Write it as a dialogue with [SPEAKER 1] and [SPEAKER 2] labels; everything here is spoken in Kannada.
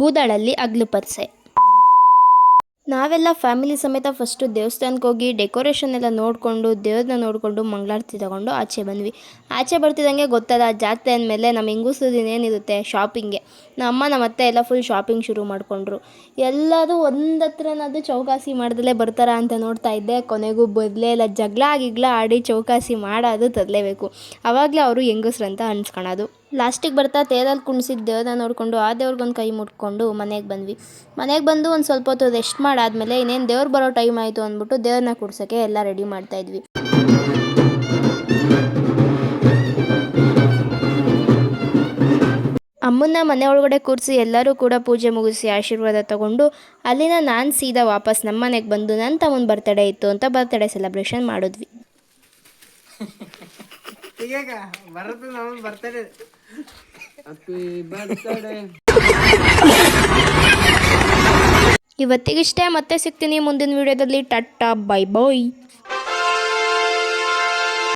[SPEAKER 1] ಬೂದಾಳಲ್ಲಿ ಅಗ್ಲು ಪರ್ಸೆ. ನಾವೆಲ್ಲ ಫ್ಯಾಮಿಲಿ ಸಮೇತ ಫಸ್ಟು ದೇವಸ್ಥಾನಕ್ಕೆ ಹೋಗಿ ಡೆಕೋರೇಷನ್ ಎಲ್ಲ ನೋಡಿಕೊಂಡು ದೇವ್ರನ್ನ ನೋಡಿಕೊಂಡು ಮಂಗಳಾರತಿ ತಗೊಂಡು ಆಚೆ ಬಂದ್ವಿ. ಆಚೆ ಬರ್ತಿದ್ದಂಗೆ ಗೊತ್ತಲ್ಲ, ಜಾತ್ರೆ ಅಂದಮೇಲೆ ನಮ್ಮ ಹೆಂಗಸ್ರದ್ದು ಏನಿರುತ್ತೆ ಶಾಪಿಂಗೆ. ನಮ್ಮ ಅತ್ತೆ ಎಲ್ಲ ಫುಲ್ ಶಾಪಿಂಗ್ ಶುರು ಮಾಡಿಕೊಂಡ್ರು. ಎಲ್ಲರೂ ಒಂದತ್ರನಾದರೂ ಚೌಕಾಸಿ ಮಾಡ್ದಲೇ ಬರ್ತಾರ ಅಂತ ನೋಡ್ತಾ ಇದ್ದೆ. ಕೊನೆಗೂ ಬದಲೇ ಇಲ್ಲ, ಜಗಳ ಆಡಿ ಚೌಕಾಸಿ ಮಾಡೋದು ತರಲೇಬೇಕು. ಆವಾಗಲೇ ಅವರು ಹೆಂಗಸ್ರಂತ ಅನ್ಸ್ಕೊಳೋದು. ಲಾಸ್ಟಿಗೆ ಬರ್ತಾ ತೇರಲ್ಲಿ ಕುಣಿಸಿದ ದೇವ್ರನ್ನ ನೋಡಿಕೊಂಡು ಆ ದೇವ್ರಿಗೊಂದು ಕೈ ಮುಟ್ಕೊಂಡು ಮನೆಗೆ ಬಂದ್ವಿ. ಮನೆಗೆ ಬಂದು ಒಂದು ಸ್ವಲ್ಪ ಹೊತ್ತು ರೆಸ್ಟ್ ಮಾಡಾದ್ಮೇಲೆ ಇನ್ನೇನು ದೇವ್ರು ಬರೋ ಟೈಮ್ ಆಯಿತು ಅಂದ್ಬಿಟ್ಟು ದೇವ್ರನ್ನ ಕುಡ್ಸೋಕ್ಕೆ ಎಲ್ಲ ರೆಡಿ ಮಾಡ್ತಾಯಿದ್ವಿ. ಅಮ್ಮನ್ನ ಮನೆ ಒಳಗಡೆ ಕೂರಿಸಿ ಎಲ್ಲರೂ ಕೂಡ ಪೂಜೆ ಮುಗಿಸಿ ಆಶೀರ್ವಾದ ತಗೊಂಡು ಅಲ್ಲಿನ ನಾನು ಸೀದಾ ವಾಪಸ್ ನಮ್ಮ ಮನೆಗೆ ಬಂದು ನನ್ನ ತಮ್ಮನ ಬರ್ತಡೇ ಇತ್ತು ಅಂತ ಬರ್ತಡೇ ಸೆಲೆಬ್ರೇಷನ್ ಮಾಡಿದ್ವಿ. ಇವತ್ತಿಗಿಷ್ಟೇ, ಮತ್ತೆ ಸಿಗ್ತೀನಿ ಮುಂದಿನ ವಿಡಿಯೋದಲ್ಲಿ. ಟಾಟಾ ಬೈ ಬಾಯ್.